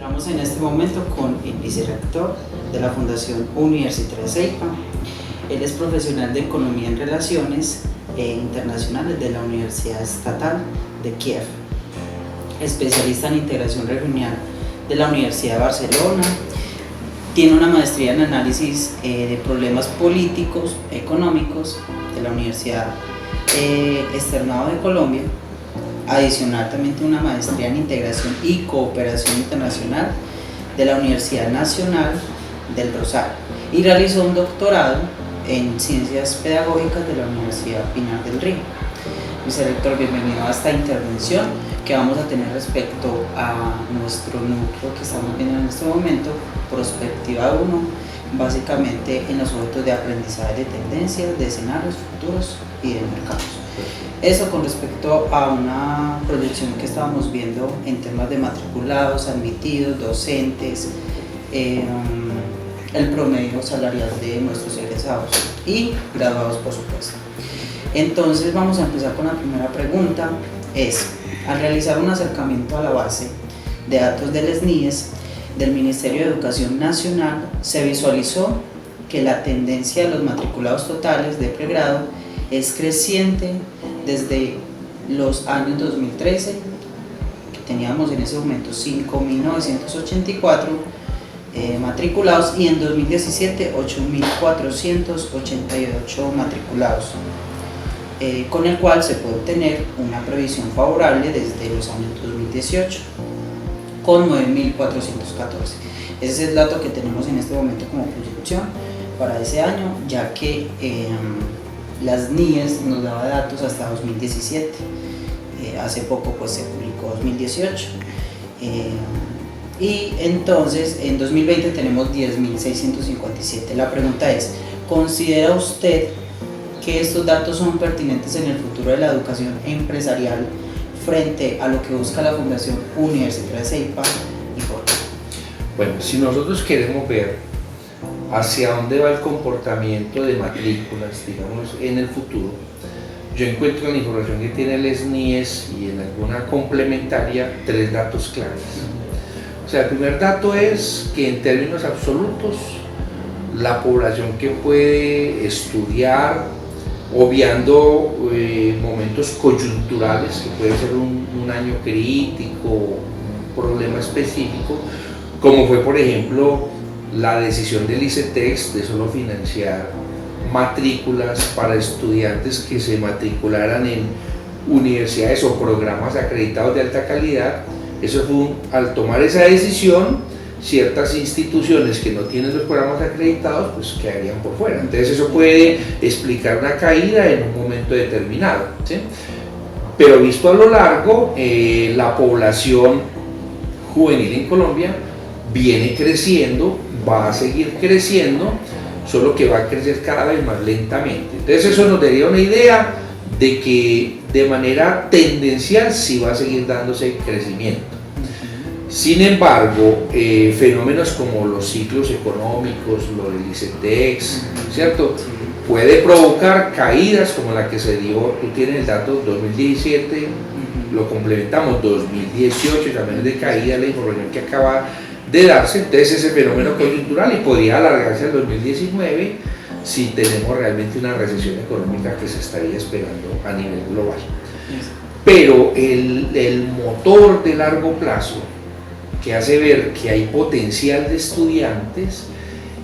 encontramos en este momento con el vicerrector de la Fundación Universitaria Ceiba. Él es profesional de Economía en Relaciones Internacionales de la Universidad Estatal de Kiev, especialista en Integración Regional de la Universidad de Barcelona. Tiene una maestría en Análisis de Problemas Políticos Económicos de la Universidad Externado de Colombia. Adicional también tiene una maestría en Integración y Cooperación Internacional de la Universidad Nacional del Rosario y realizó un doctorado en Ciencias Pedagógicas de la Universidad Pinar del Río. Vicerrector, bienvenido a esta intervención que vamos a tener respecto a nuestro núcleo que estamos viendo en este momento, Prospectiva 1, básicamente en los objetos de aprendizaje de tendencias, de escenarios futuros y de mercados. Eso con respecto a una proyección que estábamos viendo en temas de matriculados, admitidos, docentes, el promedio salarial de nuestros egresados y graduados, por supuesto. Entonces vamos a empezar con la primera pregunta. Al realizar un acercamiento a la base de datos del SNIES del Ministerio de Educación Nacional, se visualizó que la tendencia de los matriculados totales de pregrado es creciente desde los años 2013, que teníamos en ese momento 5.984 matriculados, y en 2017 8.488 matriculados, con el cual se puede obtener una previsión favorable desde los años 2018 con 9.414. Ese es el dato que tenemos en este momento como proyección para ese año, ya que las NIES nos daba datos hasta 2017, hace poco pues se publicó 2018, y entonces en 2020 tenemos 10.657. La pregunta es, ¿considera usted que estos datos son pertinentes en el futuro de la educación empresarial frente a lo que busca la Fundación Universitaria Ceiba y por qué? Bueno, si nosotros queremos ver hacia dónde va el comportamiento de matrículas, digamos, en el futuro, yo encuentro en la información que tiene el SNIES y en alguna complementaria tres datos claves. O sea, el primer dato es que en términos absolutos la población que puede estudiar, obviando momentos coyunturales, que puede ser un año crítico, un problema específico, como fue por ejemplo la decisión del ICETEX de solo financiar matrículas para estudiantes que se matricularan en universidades o programas acreditados de alta calidad. Eso fue al tomar esa decisión, ciertas instituciones que no tienen los programas acreditados pues quedarían por fuera. Entonces eso puede explicar una caída en un momento determinado, ¿sí? Pero visto a lo largo, la población juvenil en Colombia viene creciendo, va a seguir creciendo, solo que va a crecer cada vez más lentamente. Entonces eso nos daría una idea de que de manera tendencial sí va a seguir dándose crecimiento. Sin embargo, fenómenos como los ciclos económicos, lo del ICETEX, ¿cierto? Puede provocar caídas como la que se dio, tú tienes el dato 2017, lo complementamos 2018, también es de caída la información que acaba de darse. Entonces ese fenómeno coyuntural y podría alargarse al 2019 si tenemos realmente una recesión económica que se estaría esperando a nivel global. Pero el motor de largo plazo que hace ver que hay potencial de estudiantes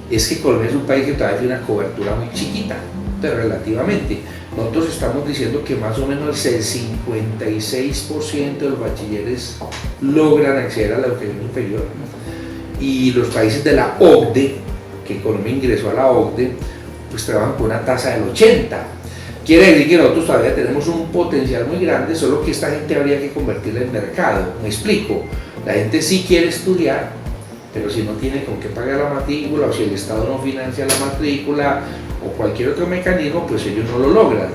es que Colombia es un país que todavía tiene una cobertura muy chiquita, relativamente. Nosotros estamos diciendo que más o menos el 56% de los bachilleres logran acceder a la educación superior, y los países de la OCDE, que Colombia ingresó a la OCDE, pues trabajan con una tasa del 80%. Quiere decir que nosotros todavía tenemos un potencial muy grande, solo que esta gente habría que convertirla en mercado. Me explico, la gente sí quiere estudiar, pero si no tiene con qué pagar la matrícula, o si el Estado no financia la matrícula, o cualquier otro mecanismo, pues ellos no lo logran.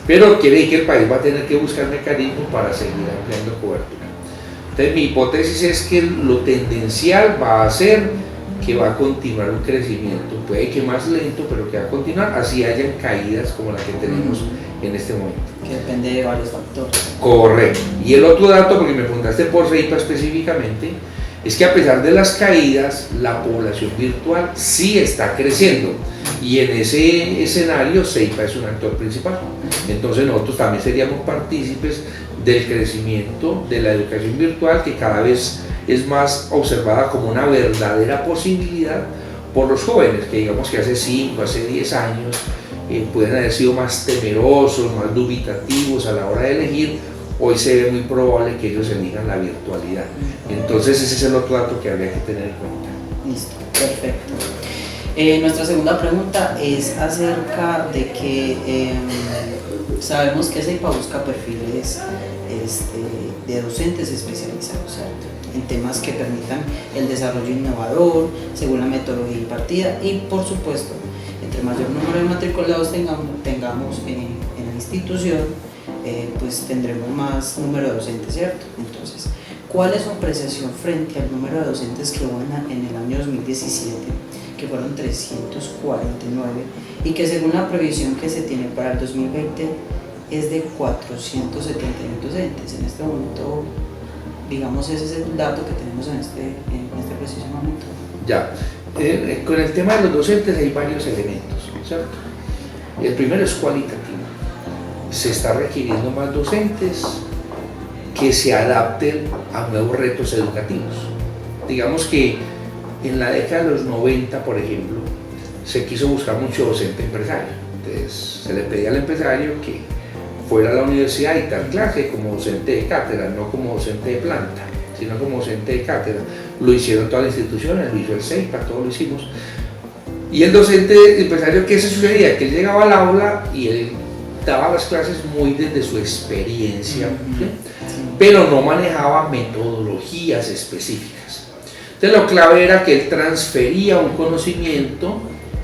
Pero quiere decir que el país va a tener que buscar mecanismos para seguir ampliando cobertura. Entonces mi hipótesis es que lo tendencial va a ser que va a continuar un crecimiento, puede que más lento, pero que va a continuar, así hayan caídas como la que tenemos en este momento. Que depende de varios factores. Correcto. Y el otro dato, porque me preguntaste por Ceiba específicamente, es que a pesar de las caídas, la población virtual sí está creciendo y en ese escenario CEIPA es un actor principal. Entonces nosotros también seríamos partícipes del crecimiento de la educación virtual, que cada vez es más observada como una verdadera posibilidad por los jóvenes, que digamos que hace 5, hace 10 años pueden haber sido más temerosos, más dubitativos a la hora de elegir. Hoy se ve muy probable que ellos elijan la virtualidad. Entonces ese es el otro dato que habría que tener en cuenta. Listo, perfecto. Nuestra segunda pregunta es acerca de que sabemos que CEIPA busca perfiles de docentes especializados, ¿cierto?, en temas que permitan el desarrollo innovador según la metodología impartida y, por supuesto, entre mayor número de matriculados tengamos en la institución, pues tendremos más número de docentes, ¿cierto? Entonces, ¿cuál es su apreciación frente al número de docentes que hubo en el año 2017, que fueron 349, y que según la previsión que se tiene para el 2020 es de 471 docentes? En este momento, digamos, ese es el dato que tenemos en este preciso momento. Ya, con el tema de los docentes hay varios elementos, ¿cierto? El primero es cualitativo. Se está requiriendo más docentes que se adapten a nuevos retos educativos. Digamos que en la década de los 90, por ejemplo, se quiso buscar mucho docente empresario. Entonces se le pedía al empresario que fuera a la universidad y dar clase como docente de cátedra, no como docente de planta, sino como docente de cátedra. Lo hicieron todas las instituciones, lo hizo el CEIPA, todos lo hicimos. Y el docente empresario, ¿qué se sucedía? Que él llegaba al aula y él daba las clases muy desde su experiencia, ¿sí?, pero no manejaba metodologías específicas. Entonces lo clave era que él transfería un conocimiento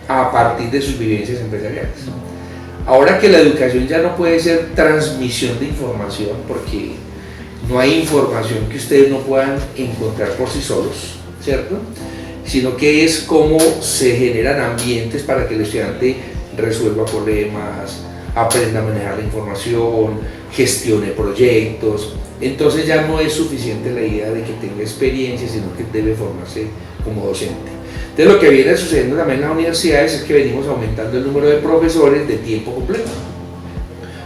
a partir de sus vivencias empresariales. Ahora que la educación ya no puede ser transmisión de información, porque no hay información que ustedes no puedan encontrar por sí solos, ¿cierto?, sino que es cómo se generan ambientes para que el estudiante resuelva problemas, aprenda a manejar la información, gestione proyectos. Entonces ya no es suficiente la idea de que tenga experiencia, sino que debe formarse como docente. Entonces lo que viene sucediendo también en las universidades es que venimos aumentando el número de profesores de tiempo completo.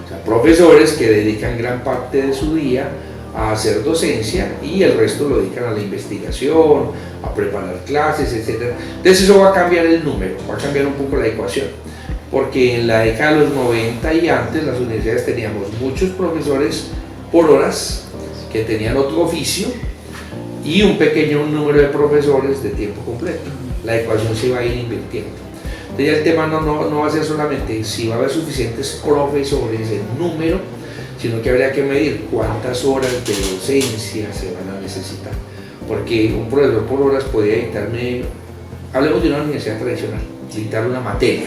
O sea, profesores que dedican gran parte de su día a hacer docencia y el resto lo dedican a la investigación, a preparar clases, etc. Entonces eso va a cambiar el número, va a cambiar un poco la ecuación. Porque en la década de los 90 y antes las universidades teníamos muchos profesores por horas que tenían otro oficio y un pequeño número de profesores de tiempo completo. La ecuación se va a ir invirtiendo. Entonces ya el tema no va a ser solamente si va a haber suficientes profesores en número, sino que habría que medir cuántas horas de docencia se van a necesitar. Porque un profesor por horas podría dictarme, hablemos de una universidad tradicional, dictar una materia.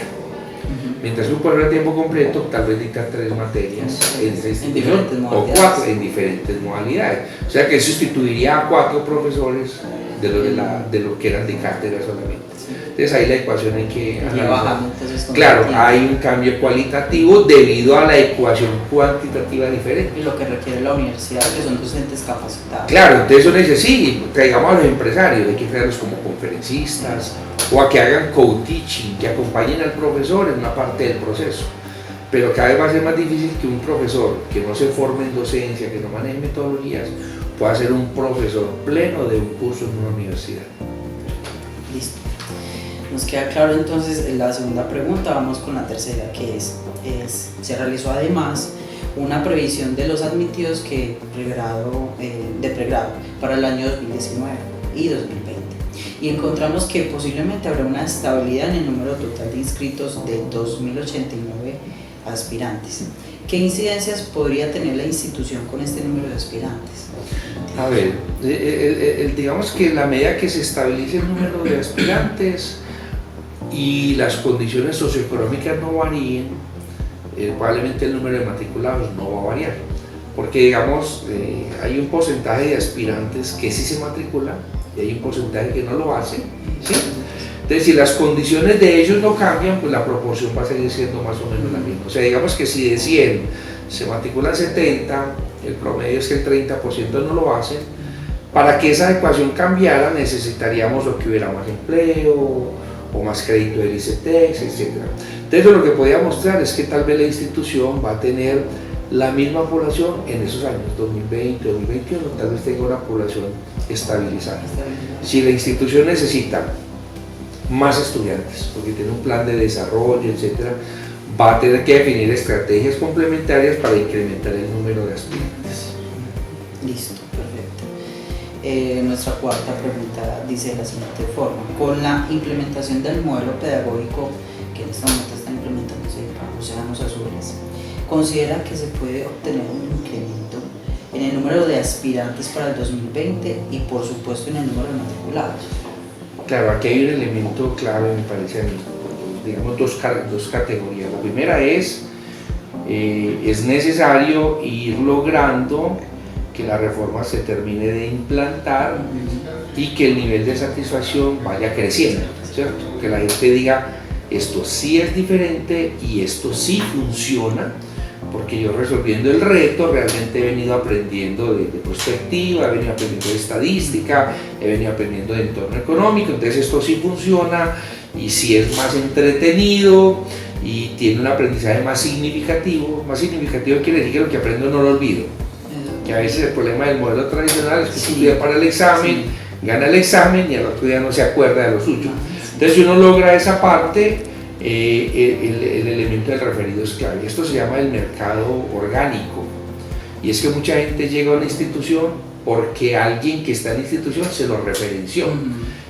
Mientras que un profesor a tiempo completo tal vez dicta 3 materias en esta institución, o 4 en diferentes modalidades. O sea que él sustituiría a 4 profesores de lo que eran de cátedra solamente. Entonces ahí la ecuación hay que analizar. Claro, hay un cambio cualitativo debido a la ecuación cuantitativa diferente. Y lo que requiere la universidad, que son docentes capacitados. Claro, entonces uno dice, sí, traigamos a los empresarios, hay que traerlos como conferencistas, o a que hagan co-teaching, que acompañen al profesor en una parte del proceso. Pero cada vez va a ser más difícil que un profesor que no se forme en docencia, que no maneje metodologías, pueda ser un profesor pleno de un curso en una universidad. Listo. Nos queda claro entonces la segunda pregunta. Vamos con la tercera, que se realizó además una previsión de los admitidos de pregrado para el año 2019 y 2020. Y encontramos que posiblemente habrá una estabilidad en el número total de inscritos de 2.089 aspirantes. ¿Qué incidencias podría tener la institución con este número de aspirantes? A ver, digamos que en la medida que se estabilice el número de aspirantes y las condiciones socioeconómicas no varíen, probablemente el número de matriculados no va a variar. Porque digamos, hay un porcentaje de aspirantes que sí se matriculan y hay un porcentaje que no lo hacen, ¿sí? Entonces, si las condiciones de ellos no cambian, pues la proporción va a seguir siendo más o menos la misma. O sea, digamos que si de 100 se matriculan 70, el promedio es que el 30% no lo hacen, Para que esa ecuación cambiara necesitaríamos o que hubiera más empleo, o más crédito del ICETEX, etc. Entonces lo que podía mostrar es que tal vez la institución va a tener la misma población en esos años, 2020, 2021, tal vez tenga una población estabilizada. Si la institución necesita más estudiantes, porque tiene un plan de desarrollo, etc., va a tener que definir estrategias complementarias para incrementar el número de aspirantes. Listo, perfecto. Nuestra cuarta pregunta dice de la siguiente forma: con la implementación del modelo pedagógico que en este momento está implementándose para Océanos Azules, ¿considera que se puede obtener un incremento en el número de aspirantes para el 2020 y por supuesto en el número de matriculados? Claro, aquí hay un elemento clave, me parece a mí, digamos dos categorías. La primera es necesario ir logrando que la reforma se termine de implantar y que el nivel de satisfacción vaya creciendo, ¿cierto? Que la gente diga, esto sí es diferente y esto sí funciona, porque yo resolviendo el reto realmente he venido aprendiendo de perspectiva, he venido aprendiendo de estadística, he venido aprendiendo de entorno económico, entonces esto sí funciona y sí es más entretenido y tiene un aprendizaje más significativo. Más significativo quiere decir que lo que aprendo no lo olvido, que a veces el problema del modelo tradicional es que se estudia para el examen, gana el examen y al otro día no se acuerda de lo suyo. Entonces si uno logra esa parte, el elemento del referido es clave. Esto se llama el mercado orgánico, y es que mucha gente llega a una institución porque alguien que está en la institución se lo referenció.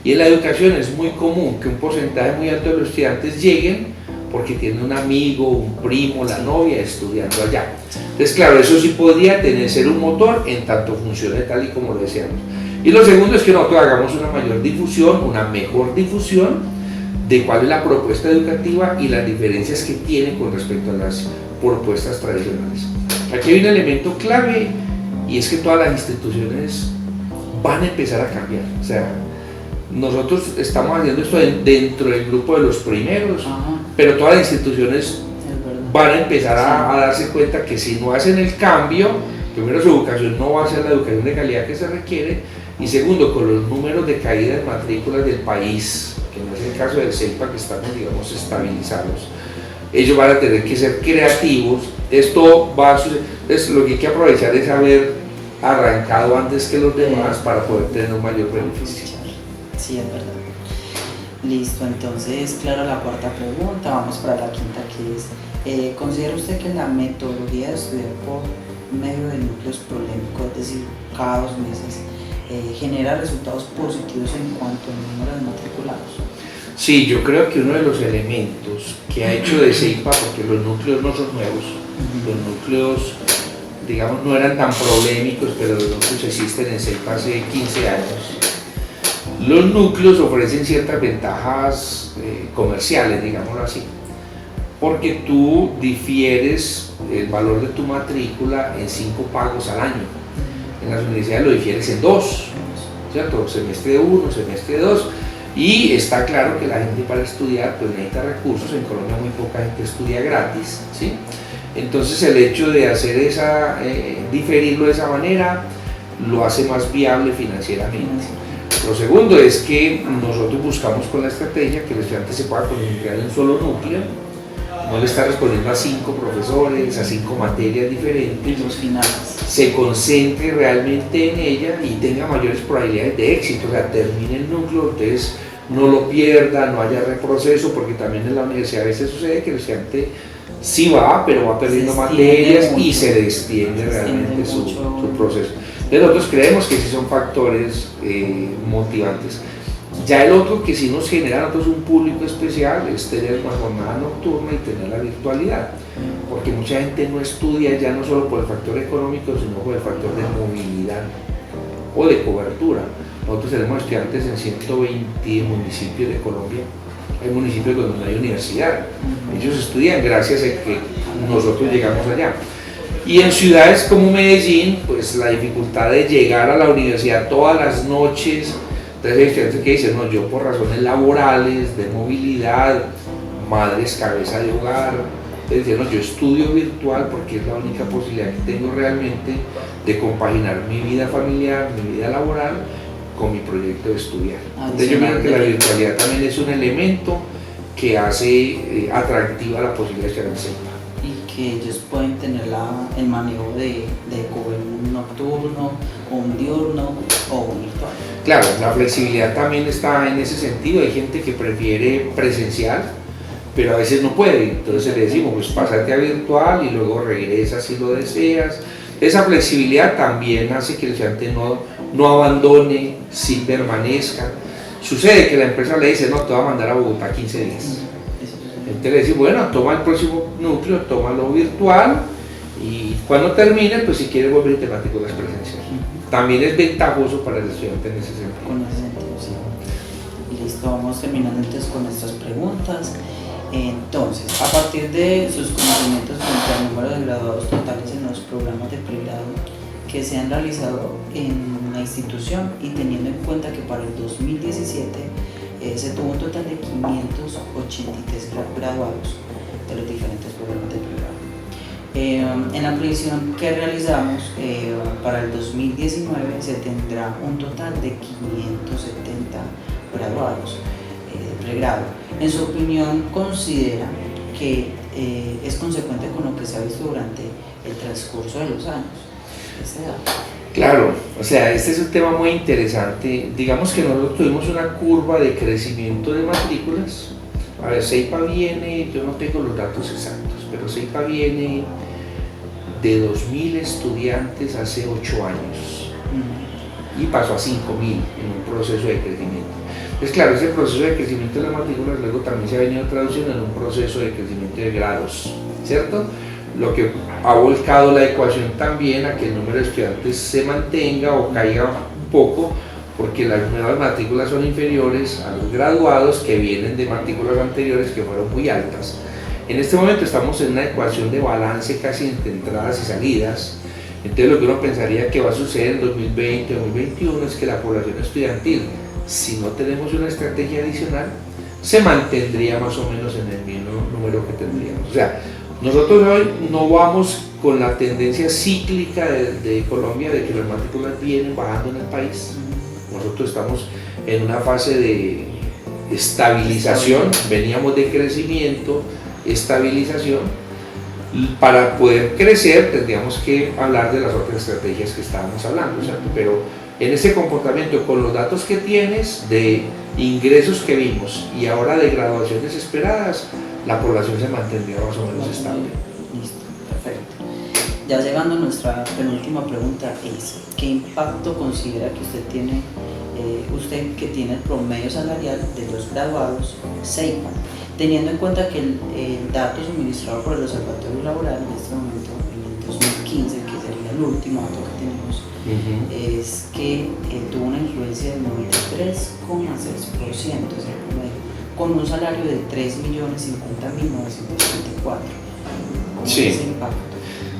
Y en la educación es muy común que un porcentaje muy alto de los estudiantes lleguen porque tienen un amigo, un primo, la novia estudiando allá. Entonces claro, eso sí podría ser un motor en tanto funcione tal y como lo deseamos. Y lo segundo es que nosotros hagamos una mayor difusión, una mejor difusión de cuál es la propuesta educativa y las diferencias que tiene con respecto a las propuestas tradicionales. Aquí hay un elemento clave, y es que todas las instituciones van a empezar a cambiar. O sea, nosotros estamos haciendo esto dentro del grupo de los primeros, pero todas las instituciones van a empezar a darse cuenta que si no hacen el cambio, primero su educación no va a ser la educación de calidad que se requiere, y segundo, con los números de caída de matrículas del país, que no es el caso del CEIPA, que estamos, digamos, estabilizados, ellos van a tener que ser creativos. Esto va a suceder. Entonces, lo que hay que aprovechar es haber arrancado antes que los demás para poder tener un mayor beneficio. Sí, es verdad. Listo, entonces, claro, la cuarta pregunta, vamos para la quinta, que es, ¿considera usted que la metodología de estudiar por medio de núcleos polémicos, es decir, cada 2 meses, genera resultados positivos en cuanto al número de matriculados? Sí, yo creo que uno de los elementos que ha hecho de CEIPA, porque los núcleos no son nuevos, los núcleos, digamos, no eran tan polémicos, pero los núcleos existen en CEIPA hace 15 años. Los núcleos ofrecen ciertas ventajas comerciales, digámoslo así, porque tú difieres el valor de tu matrícula en 5 pagos al año. En las universidades lo difieres en 2, ¿cierto? Semestre 1, semestre 2, y está claro que la gente para estudiar pues necesita recursos. En Colombia muy poca gente estudia gratis, ¿sí? Entonces el hecho de hacer diferirlo de esa manera lo hace más viable financieramente. Lo segundo es que nosotros buscamos con la estrategia que el estudiante se pueda concentrar en un solo núcleo, no le está respondiendo a 5 profesores, a 5 materias diferentes, los finales, se concentre realmente en ella y tenga mayores probabilidades de éxito, o sea, termine el núcleo, entonces no lo pierda, no haya reproceso, porque también en la universidad a veces sucede que el estudiante sí va, pero va perdiendo materias y se le extiende realmente su proceso. Entonces nosotros creemos que sí son factores motivantes. Ya el otro que sí nos genera a nosotros un público especial es tener una jornada nocturna y tener la virtualidad, porque mucha gente no estudia ya no solo por el factor económico, sino por el factor de movilidad o de cobertura. Nosotros tenemos estudiantes en 120 municipios de Colombia. Hay municipios donde no hay universidad. Ellos estudian gracias a que nosotros llegamos allá. Y en ciudades como Medellín, pues la dificultad de llegar a la universidad todas las noches. Entonces hay estudiantes que dicen, no, yo por razones laborales, de movilidad, madres cabeza de hogar, Entonces decía, no, yo estudio virtual porque es la única posibilidad que tengo realmente de compaginar mi vida familiar, mi vida laboral con mi proyecto de estudiar. Entonces yo creo que la virtualidad también es un elemento que hace atractiva la posibilidad de estudiar en CEIPA. Y que ellos pueden tener el manejo de coger un nocturno, o un diurno o un virtual. Claro, la flexibilidad también está en ese sentido. Hay gente que prefiere presencial, pero a veces no puede. Entonces le decimos, pues pásate a virtual y luego regresa si lo deseas. Esa flexibilidad también hace que el estudiante no abandone, sí permanezca. Sucede que la empresa le dice, no, te va a mandar a Bogotá 15 días. Entonces le decimos, bueno, toma el próximo núcleo, tómalo virtual y cuando termine, pues si quieres volver y te matriculas presencial. También es ventajoso para el estudiante en ese sentido. Con ese sentido, sí. Listo, vamos terminando entonces con nuestras preguntas. Entonces, a partir de sus conocimientos frente al número de graduados totales en los programas de pregrado que se han realizado en la institución y teniendo en cuenta que para el 2017 se tuvo un total de 583 graduados de los diferentes programas de pregrado. En la previsión que realizamos para el 2019 se tendrá un total de 570 graduados de pregrado. En su opinión, ¿considera que es consecuente con lo que se ha visto durante el transcurso de los años? Claro, o sea, este es un tema muy interesante. Digamos que nosotros tuvimos una curva de crecimiento de matrículas. A ver, CEIPA viene, yo no tengo los datos exactos, pero CEIPA viene de 2.000 estudiantes hace 8 años y pasó a 5.000 en un proceso de crecimiento. Pues claro, ese proceso de crecimiento de las matrículas luego también se ha venido traduciendo en un proceso de crecimiento de grados, ¿cierto? Lo que ha volcado la ecuación también a que el número de estudiantes se mantenga o caiga un poco, porque las nuevas matrículas son inferiores a los graduados que vienen de matrículas anteriores que fueron muy altas. En este momento estamos en una ecuación de balance casi entre entradas y salidas. Entonces lo que uno pensaría que va a suceder en 2020 o 2021 es que la población estudiantil, si no tenemos una estrategia adicional, se mantendría más o menos en el mismo número que tendríamos. O sea, nosotros hoy no vamos con la tendencia cíclica de Colombia de que las matrículas vienen bajando en el país. Nosotros estamos en una fase de estabilización, veníamos de crecimiento, estabilización. Para poder crecer tendríamos que hablar de las otras estrategias que estábamos hablando, ¿cierto? Pero en ese comportamiento, con los datos que tienes de ingresos que vimos y ahora de graduaciones esperadas, la población se mantendría más o menos estable. Listo, perfecto. Ya llegando a nuestra penúltima pregunta es, ¿qué impacto considera que usted tiene, que tiene el promedio salarial de los graduados CEIPA, teniendo en cuenta que el dato suministrado por el Observatorio Laboral en este momento, en el 2015, que sería el último dato que tenemos, es que tuvo una influencia del 93,6%, es el promedio, con un salario de 3.050.924. Sí. Ese impacto.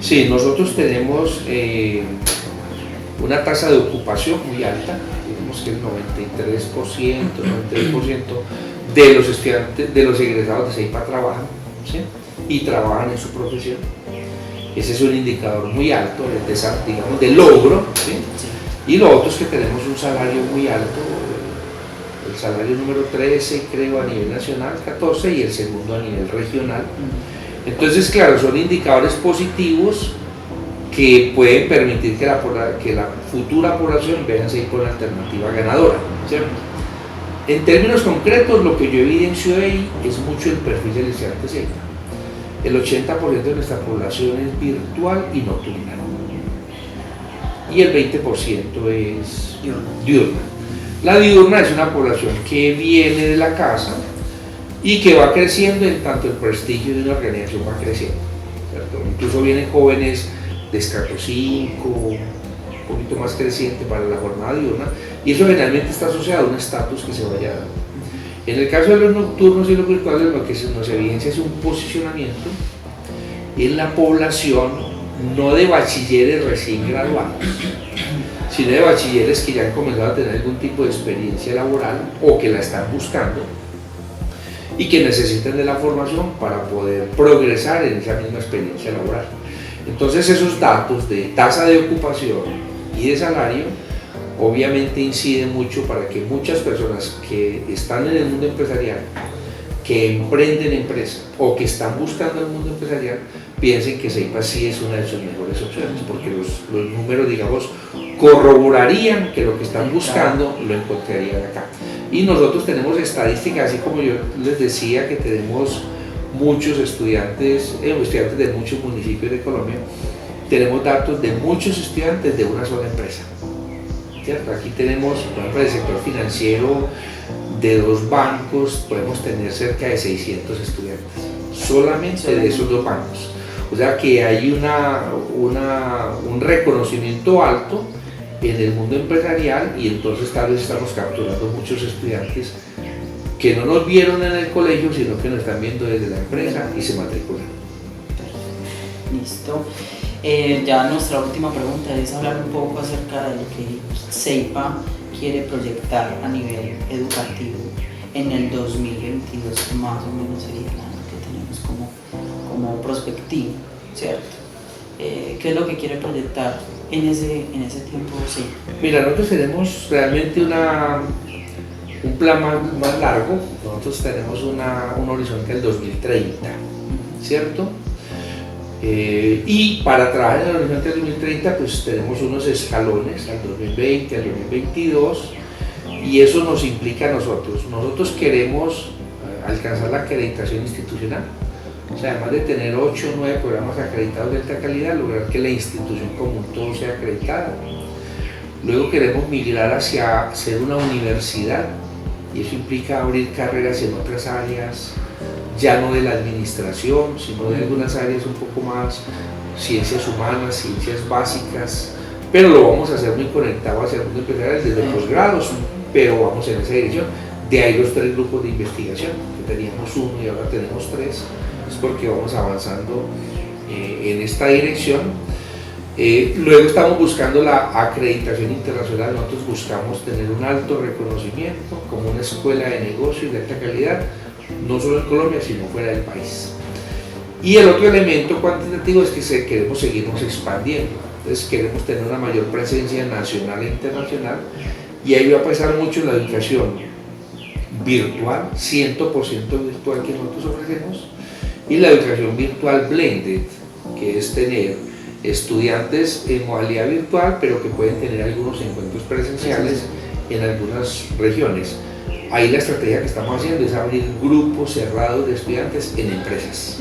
Sí, nosotros tenemos una tasa de ocupación muy alta, digamos que el 93% de los estudiantes, de los egresados de CEIPA trabajan, ¿sí? Y trabajan en su profesión. Ese es un indicador muy alto, digamos, de logro, ¿sí? Sí. Y lo otro es que tenemos un salario muy alto. El salario número 13 creo a nivel nacional, 14 y el segundo a nivel regional. Entonces claro, son indicadores positivos que pueden permitir que la futura población vea en CEIPA una alternativa ganadora, ¿cierto? En términos concretos, lo que yo evidencio ahí es mucho el perfil del estudiante CEIPA. El 80% de nuestra población es virtual y nocturna y el 20% es diurna. La diurna es una población que viene de la casa y que va creciendo en tanto el prestigio de una organización va creciendo, ¿cierto? Incluso vienen jóvenes de estrato 5, un poquito más creciente para la jornada diurna, y eso generalmente está asociado a un estatus que se vaya dando. En el caso de los nocturnos y los virtuales, lo que nos evidencia es un posicionamiento en la población, no de bachilleres recién graduados, sino de bachilleres que ya han comenzado a tener algún tipo de experiencia laboral o que la están buscando, y que necesitan de la formación para poder progresar en esa misma experiencia laboral. Entonces esos datos de tasa de ocupación y de salario obviamente inciden mucho para que muchas personas que están en el mundo empresarial, que emprenden empresa o que están buscando el mundo empresarial, piensen que Ceipa sí es una de sus mejores opciones, porque los números, digamos, corroborarían que lo que están buscando lo encontrarían acá. Y nosotros tenemos estadísticas, así como yo les decía que tenemos muchos estudiantes de muchos municipios de Colombia, tenemos datos de muchos estudiantes de una sola empresa, ¿cierto? Aquí tenemos, por ejemplo, el sector financiero de 2 bancos, podemos tener cerca de 600 estudiantes, solamente de esos 2 bancos. O sea que hay un reconocimiento alto en el mundo empresarial, y entonces tal vez estamos capturando muchos estudiantes que no nos vieron en el colegio, sino que nos están viendo desde la empresa y se matriculan. Listo. Ya nuestra última pregunta es hablar un poco acerca de lo que Ceipa quiere proyectar a nivel educativo en el 2022, más o menos sería el año que tenemos como prospectiva, ¿cierto? ¿Qué es lo que quiere proyectar en ese tiempo? Sí. Mira, nosotros tenemos realmente un plan más largo. Nosotros tenemos un horizonte del 2030, ¿cierto? Y para trabajar en el horizonte del 2030 pues tenemos unos escalones al 2020, al 2022, y eso nos implica a nosotros. Nosotros queremos alcanzar la acreditación institucional, o sea, además de tener 8 o 9 programas acreditados de alta calidad, lograr que la institución como un todo sea acreditada. Luego queremos migrar hacia ser una universidad, y eso implica abrir carreras en otras áreas, ya no de la administración, sino de algunas áreas un poco más ciencias humanas, ciencias básicas, pero lo vamos a hacer muy conectado hacia el mundo empresarial desde posgrados, pero vamos en esa dirección. De ahí los 3 grupos de investigación, que teníamos 1 y ahora tenemos 3, es porque vamos avanzando en esta dirección. Luego estamos buscando la acreditación internacional. Nosotros buscamos tener un alto reconocimiento como una escuela de negocios de alta calidad, no solo en Colombia, sino fuera del país. Y el otro elemento cuantitativo es que queremos seguirnos expandiendo. Entonces queremos tener una mayor presencia nacional e internacional, y ahí va a pasar mucho la educación virtual, 100% virtual que nosotros ofrecemos, y la educación virtual blended, que es tener estudiantes en modalidad virtual, pero que pueden tener algunos encuentros presenciales en algunas regiones. Ahí la estrategia que estamos haciendo es abrir grupos cerrados de estudiantes en empresas.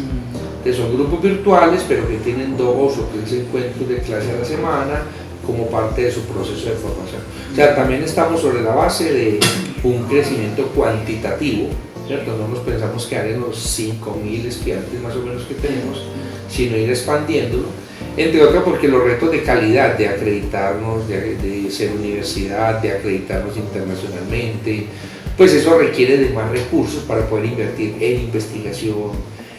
Entonces son grupos virtuales, pero que tienen 2 o 3 encuentros de clase a la semana como parte de su proceso de formación. O sea, también estamos sobre la base de un crecimiento cuantitativo, ¿cierto? No nos pensamos quedar en los 5.000 estudiantes más o menos que tenemos, sino ir expandiéndolo, entre otras porque los retos de calidad, de acreditarnos, de ser universidad, de acreditarnos internacionalmente, pues eso requiere de más recursos para poder invertir en investigación,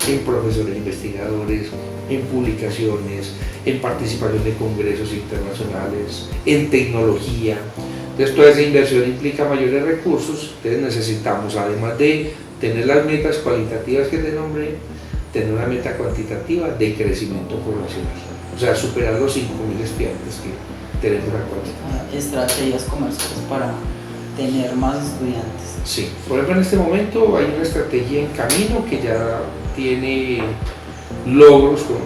en profesores investigadores, en publicaciones, en participación de congresos internacionales, en tecnología. Entonces toda esa inversión implica mayores recursos. Entonces necesitamos, además de tener las metas cualitativas que te nombré, tener una meta cuantitativa de crecimiento poblacional, o sea, superar los 5.000 estudiantes que tenemos actualmente. Estrategias comerciales para tener más estudiantes. Sí, por ejemplo en este momento hay una estrategia en camino que ya tiene logros con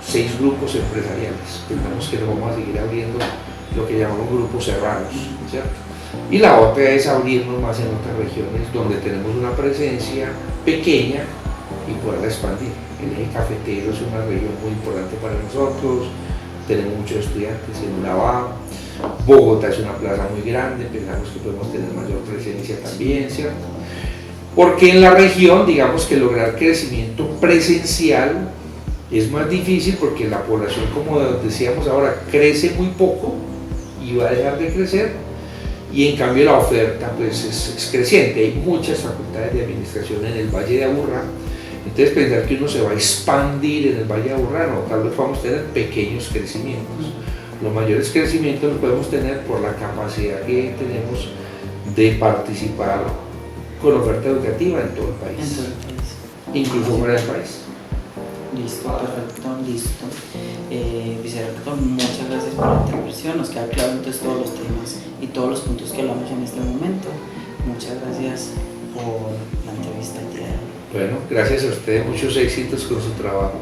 6 grupos empresariales. Pensamos que nos vamos a seguir abriendo lo que llamamos grupos cerrados, ¿cierto? Y la otra es abrirnos más en otras regiones donde tenemos una presencia pequeña y poderla expandir. El eje cafetero es una región muy importante para nosotros, tenemos muchos estudiantes en Urabá. Bogotá es una plaza muy grande, pensamos que podemos tener mayor presencia también, ¿cierto? Porque en la región, digamos que lograr crecimiento presencial es más difícil porque la población, como decíamos ahora, crece muy poco y va a dejar de crecer, y en cambio la oferta pues es creciente. Hay muchas facultades de administración en el Valle de Aburrá, entonces pensar que uno se va a expandir en el Valle de Aburrá, no, tal vez vamos a tener pequeños crecimientos. Los mayores crecimientos los podemos tener por la capacidad que tenemos de participar con oferta educativa en todo el En país, todo el país. incluso fuera del país. Listo, perfecto, listo. Vicerrector, muchas gracias por la intervención. Nos queda claro entonces todos los temas y todos los puntos que hablamos en este momento. Muchas gracias por la entrevista el día de hoy. Bueno, gracias a ustedes, muchos éxitos con su trabajo.